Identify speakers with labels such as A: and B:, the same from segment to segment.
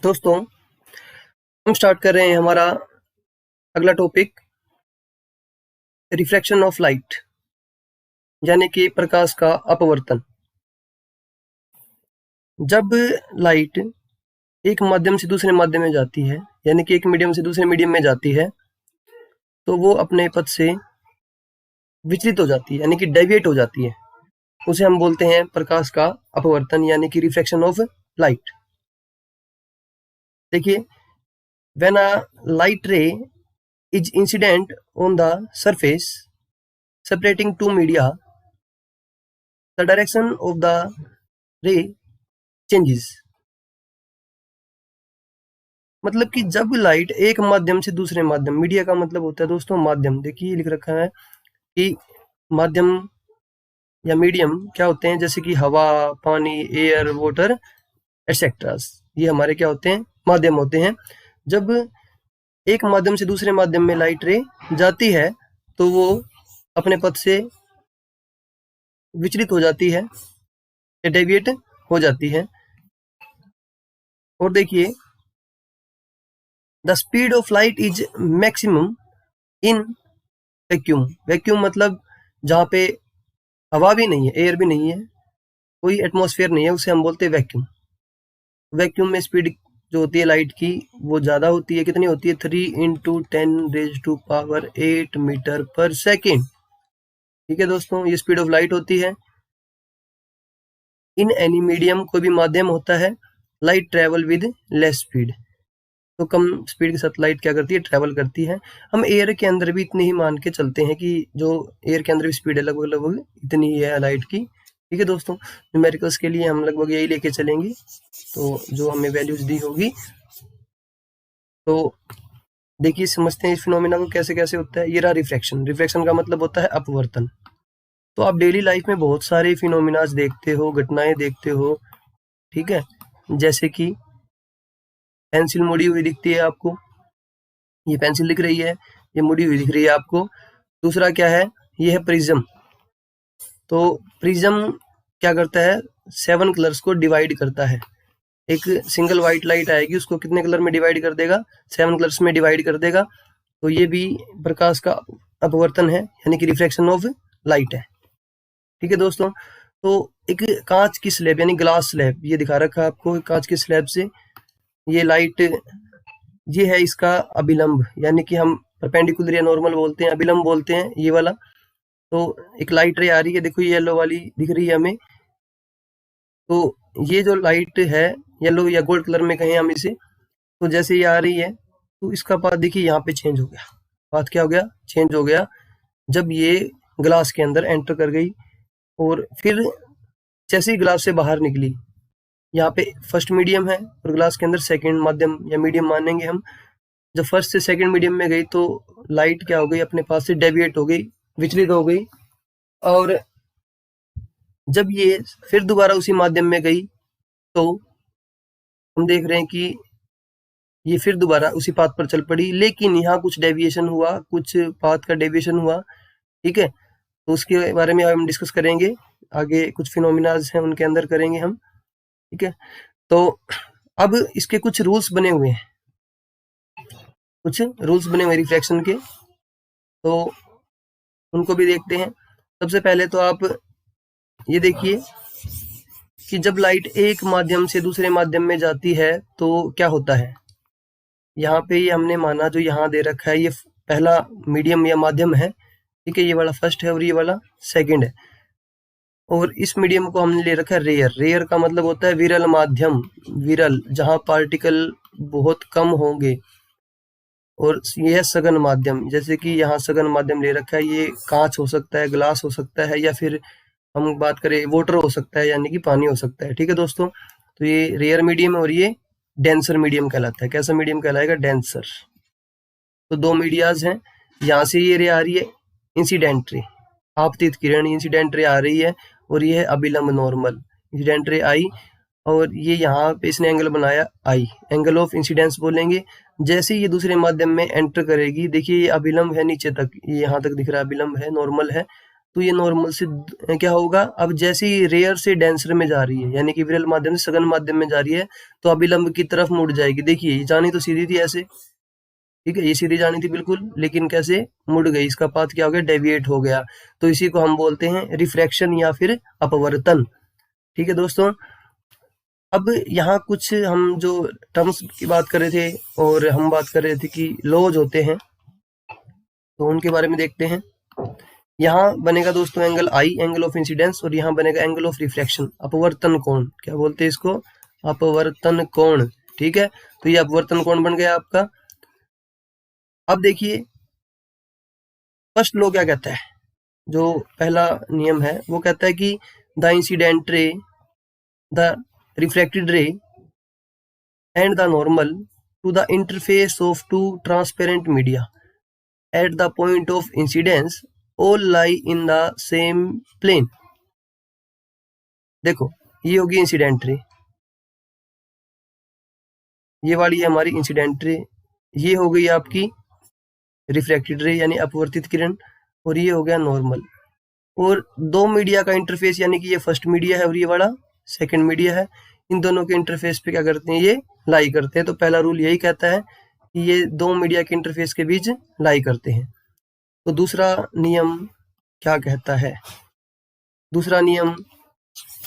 A: दोस्तों, हम स्टार्ट कर रहे हैं हमारा अगला टॉपिक रिफ्रैक्शन ऑफ लाइट यानी कि प्रकाश का अपवर्तन। जब लाइट एक माध्यम से दूसरे माध्यम में जाती है यानी कि एक मीडियम से दूसरे मीडियम में जाती है तो वो अपने पथ से विचलित हो जाती है यानी कि डेविएट हो जाती है। उसे हम बोलते हैं प्रकाश का अपवर्तन यानी कि रिफ्रैक्शन ऑफ लाइट। देखिए, व्हेन अ लाइट रे is incident on the surface separating two media, the direction of the ray changes। मतलब कि जब लाइट एक माध्यम से दूसरे माध्यम, मीडिया का मतलब होता है दोस्तों माध्यम। देखिए लिख रखा है कि माध्यम या मीडियम क्या होते हैं, जैसे कि हवा, पानी, एयर, वाटर एटसेट्रा, ये हमारे क्या होते हैं, माध्यम होते हैं। जब एक माध्यम से दूसरे माध्यम में लाइट रे जाती है तो वो अपने पथ से विचलित हो जाती है, डेविएट हो जाती है। और देखिए, the speed of light is maximum in vacuum. Vacuum मतलब जहाँ पे हवा भी नहीं है, एयर भी नहीं है, कोई एटमॉस्फेयर नहीं है, उसे हम बोलते हैं वैक्यूम। वैक्यूम में स्पीड जो होती है लाइट की वो ज़्यादा होती है। कितनी होती है? 3 × 10⁸ मीटर पर सेकेंड। ठीक है दोस्तों, ये स्पीड ऑफ लाइट होती है। इन एनी मीडियम, कोई भी माध्यम होता है, light travel with less speed, तो कम स्पीड के साथ लाइट क्या करती है, ट्रैवल करती है। हम एयर के अंदर भी इतनी ही मान के चलते हैं कि जो एयर के अंदर भी स्पीड है लगभग लगभग इतनी ही है लाइट की। ठीक है दोस्तों, न्यूमेरिकल्स के लिए हम लगभग यही लेके चलेंगे, तो जो हमें वैल्यूज दी होगी। तो देखिए, समझते हैं इस फिनोमिना को कैसे कैसे होता है। ये रहा रिफ्रैक्शन। रिफ्रैक्शन का मतलब होता है अपवर्तन। तो आप डेली लाइफ में बहुत सारे फिनोमिनाज देखते हो, घटनाएं देखते हो। ठीक है, जैसे कि पेंसिल मुड़ी हुई दिखती है आपको, ये पेंसिल दिख रही है, ये मुड़ी हुई दिख रही है आपको। दूसरा क्या है, ये है प्रिज्म। तो प्रिज्म क्या करता है, 7 कलर्स को डिवाइड करता है। एक सिंगल व्हाइट लाइट आएगी, उसको कितने कलर में डिवाइड कर देगा, 7 कलर्स में डिवाइड कर देगा। तो ये भी प्रकाश का अपवर्तन है यानी कि रिफ्रैक्शन ऑफ लाइट है। ठीक है दोस्तों, तो एक कांच की स्लैब यानी ग्लास स्लैब, ये दिखा रखा है आपको, कांच की स्लैब से ये लाइट, ये है इसका अभिलंब, यानी कि हम परपेंडिकुलर या नॉर्मल बोलते हैं, अभिलंब बोलते हैं ये वाला। तो एक लाइट रे आ रही है, देखो ये येलो वाली दिख रही है हमें। तो ये जो लाइट है येलो या गोल्ड कलर में कहें हम इसे, तो जैसे ये आ रही है तो इसका पाथ देखिए यहाँ पे चेंज हो गया। पाथ क्या हो गया, चेंज हो गया, जब ये ग्लास के अंदर एंटर कर गई। और फिर जैसे ही ग्लास से बाहर निकली, यहाँ पे फर्स्ट मीडियम है और ग्लास के अंदर सेकंड माध्यम या मीडियम मानेंगे हम। जब फर्स्ट से सेकंड मीडियम में गई तो लाइट क्या हो गई, अपने पास से डेविएट हो गई, विचलित हो गई। और जब ये फिर दोबारा उसी माध्यम में गई तो हम देख रहे हैं कि ये फिर दोबारा उसी पाथ पर चल पड़ी, लेकिन यहाँ कुछ डेविएशन हुआ, कुछ पाथ का डेविएशन हुआ। ठीक है, तो उसके बारे में हम डिस्कस करेंगे आगे, कुछ फिनोमिनाज हैं उनके अंदर करेंगे हम। ठीक है, तो अब इसके कुछ रूल्स बने हुए हैं, कुछ रूल्स बने हुए रिफ्रैक्शन के, तो उनको भी देखते हैं। सबसे पहले तो आप ये देखिए कि जब लाइट एक माध्यम से दूसरे माध्यम में जाती है तो क्या होता है। यहाँ पे ये हमने माना, जो यहाँ दे रखा है ये पहला मीडियम या माध्यम है। ठीक है, ये वाला फर्स्ट है और ये वाला सेकंड है। और इस मीडियम को हमने ले रखा है रेयर। रेयर का मतलब होता है विरल माध्यम, विरल जहाँ पार्टिकल बहुत कम होंगे। और ये है सघन माध्यम, जैसे कि यहाँ सघन माध्यम ले रखा है, ये कांच हो सकता है, ग्लास हो सकता है, या फिर हम बात करें वाटर हो सकता है यानी कि पानी हो सकता है। ठीक है दोस्तों, तो ये रेयर मीडियम है और ये डेंसर मीडियम कहलाता है। कैसा मीडियम कहलाएगा, डेंसर। तो दो मीडियाज हैं, यहाँ से ये रे आ रही है इंसिडेंट रे, आपतित किरण, इंसिडेंट रे आ रही है, और ये है अभिलंब नॉर्मल। इंसिडेंट रे आई और ये यहाँ पे इसने एंगल बनाया आई, एंगल ऑफ इंसिडेंस बोलेंगे। जैसे ये दूसरे माध्यम में एंटर करेगी, देखिए ये अभिलंब है नीचे तक, ये यहाँ तक दिख रहा है, अभिलंब है, नॉर्मल है। तो ये नॉर्मल से क्या होगा, अब जैसे ही रेयर से डेंसर में जा रही है, यानी कि विरल माध्यम से सघन माध्यम में जा रही है, तो अभिलंब की तरफ मुड़ जाएगी। देखिए ये जानी तो सीधी थी ऐसे, ठीक है, ये सीधी जानी थी बिल्कुल, लेकिन कैसे मुड़ गई, इसका पाथ क्या हो गया, डेविएट हो गया। तो इसी को हम बोलते हैं रिफ्रैक्शन या फिर अपवर्तन। ठीक है दोस्तों, अब यहाँ कुछ हम जो टर्म्स की बात कर रहे थे और हम बात कर रहे थे कि लॉज होते हैं, तो उनके बारे में देखते हैं। यहाँ बनेगा दोस्तों angle I, angle of incidence, और यहाँ बनेगा एंगल ऑफ रिफ्लेक्शन, अपवर्तन कोण। क्या बोलते हैं इसको, अपवर्तन कोण। ठीक है, तो ये अपवर्तन कोण बन गया आपका। अब देखिए फर्स्ट लॉ क्या कहता है, जो पहला नियम है वो कहता है कि the incident ray, the reflected ray and the normal to the interface of two transparent media at the point of incidence all lie in the same plane। देखो ये होगी इंसिडेंट रे, ये वाली है हमारी इंसिडेंट रे, ये हो गई आपकी रिफ्रैक्टेड रे यानी अपवर्तित किरण, और ये हो गया नॉर्मल। और दो मीडिया का इंटरफेस, यानी कि ये फर्स्ट मीडिया है और ये वाला सेकंड मीडिया है, इन दोनों के इंटरफेस पे क्या करते हैं, ये लाई करते हैं। तो पहला रूल यही कहता है कि ये दो मीडिया के इंटरफेस के बीच लाई करते हैं। तो दूसरा नियम क्या कहता है, दूसरा नियम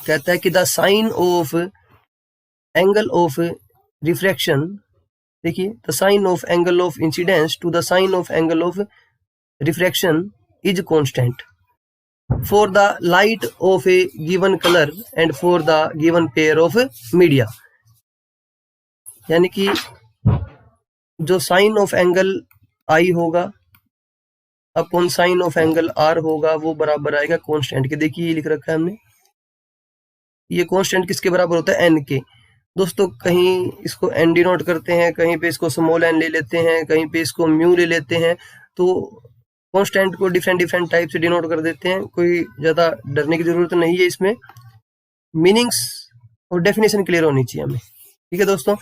A: कहता है कि the sine of angle of refraction, देखिए the sine of angle of incidence to the sine of angle of refraction is constant for the light of a given color and for the given pair of media। यानी कि जो sign of angle i होगा upon sine of angle r होगा, वो बराबर आएगा constant के। देखिए ये लिख रखा है हमने, ये कांस्टेंट किसके बराबर होता है, एन के। दोस्तों कहीं इसको एन डिनोट करते हैं, कहीं पे इसको स्मॉल एन ले लेते हैं, कहीं पे इसको म्यू ले लेते हैं, तो कांस्टेंट को डिफरेंट टाइप से डिनोट कर देते हैं। कोई ज्यादा डरने की जरूरत नहीं है इसमें, मीनिंग्स और डेफिनेशन क्लियर होनी चाहिए हमें। ठीक है दोस्तों,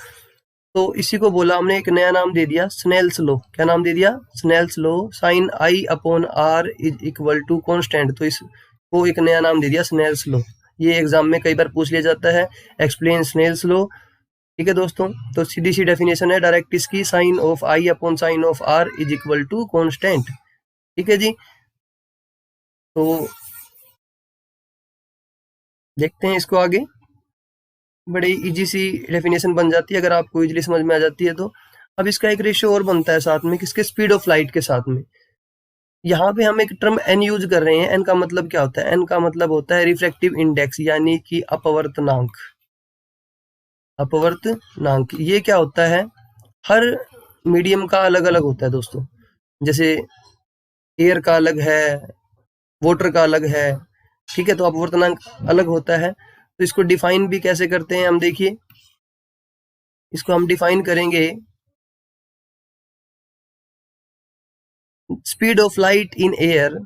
A: तो इसी को बोला हमने, एक नया नाम दे दिया स्नेल्स लॉ। क्या नाम दे दिया, Snell's law. Sine i upon r is equal to constant, तो इसको एक नया नाम दे दिया स्नेल्स लॉ। ये एग्जाम में कई बार पूछ लिया जाता है, एक्सप्लेन स्नेल्स लॉ। ठीक है दोस्तों, तो सीधी सी डेफिनेशन है डायरेक्ट इसकी, sine of i upon sine of r is equal to constant. ठीक है जी, तो देखते हैं इसको आगे। बड़ी इजी सी डेफिनेशन बन जाती है अगर आपको इजीली समझ में आ जाती है तो। अब इसका एक रेशियो और बनता है साथ में, किसके, स्पीड ऑफ लाइट के साथ में। यहाँ पे हम एक टर्म एन यूज कर रहे हैं। एन का मतलब क्या होता है, एन का मतलब होता है रिफ्रैक्टिव इंडेक्स, यानी कि अपवर्तनांक। अपवर्तनांक ये क्या होता है, हर मीडियम का अलग अलग होता है दोस्तों। जैसे एयर का अलग है, वाटर का अलग है, ठीक है, तो अपवर्तनांक अलग होता है। तो इसको डिफाइन भी कैसे करते हैं हम, देखिए इसको हम डिफाइन करेंगे, speed of light in air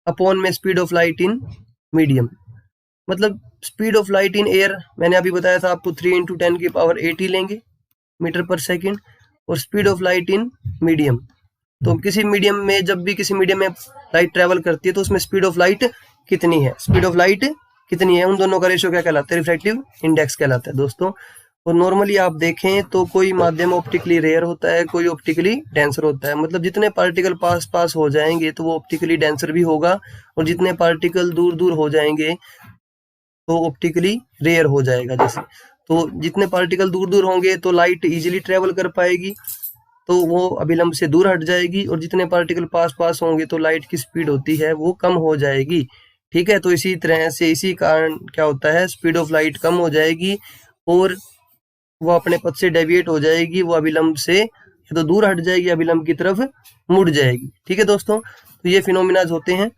A: upon में speed of light in medium. मतलब speed of light in air मैंने अभी बताया था आपको 3 × 10⁸ लेंगे मीटर पर सेकेंड, और speed of light in medium, तो किसी मीडियम में, जब भी किसी मीडियम में लाइट ट्रेवल करती है तो उसमें स्पीड ऑफ लाइट कितनी है, स्पीड ऑफ लाइट कितनी है, उन दोनों का रेशियो क्या कहलाता है, रिफ्रैक्टिव इंडेक्स कहलाता है दोस्तों। और नॉर्मली आप देखें तो कोई माध्यम ऑप्टिकली रेयर होता है, कोई ऑप्टिकली डेंसर होता है। मतलब जितने पार्टिकल पास हो जाएंगे तो वो ऑप्टिकली डेंसर भी होगा, और जितने पार्टिकल दूर दूर हो जाएंगे तो ऑप्टिकली रेयर हो जाएगा। जैसे तो जितने पार्टिकल दूर दूर होंगे तो लाइट इजीली ट्रेवल कर पाएगी, तो वो अभिलंब से दूर हट जाएगी, और जितने पार्टिकल पास होंगे तो लाइट की स्पीड होती है वो कम हो जाएगी। ठीक है, तो इसी तरह से, इसी कारण क्या होता है, स्पीड ऑफ लाइट कम हो जाएगी और वो अपने पथ से डेविएट हो जाएगी, वो अभिलंब से या तो दूर हट जाएगी, अभिलंब की तरफ मुड़ जाएगी। ठीक है दोस्तों, तो ये फिनोमिनाज होते हैं।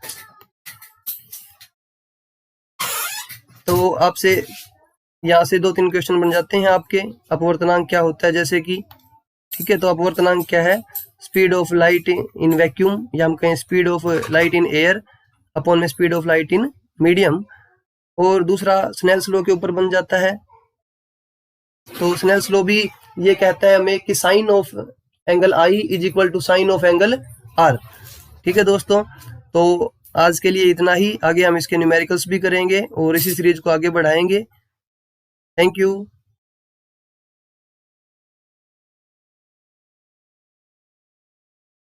A: तो आपसे यहाँ से 2-3 क्वेश्चन बन जाते हैं आपके। अपवर्तनांक क्या होता है, जैसे कि, ठीक है, तो अपवर्तनांक क्या है, speed of light in vacuum, या हम कहें speed of light in air upon में speed of light in medium. और दूसरा स्नेल्स लॉ के ऊपर बन जाता है। तो स्नेल्स लॉ भी ये कहता है हमें कि sine of angle i is equal to sine of angle r. ठीक है दोस्तों, तो आज के लिए इतना ही। आगे हम इसके न्यूमेरिकल्स भी करेंगे और इसी सीरीज को आगे बढ़ाएंगे। Thank you.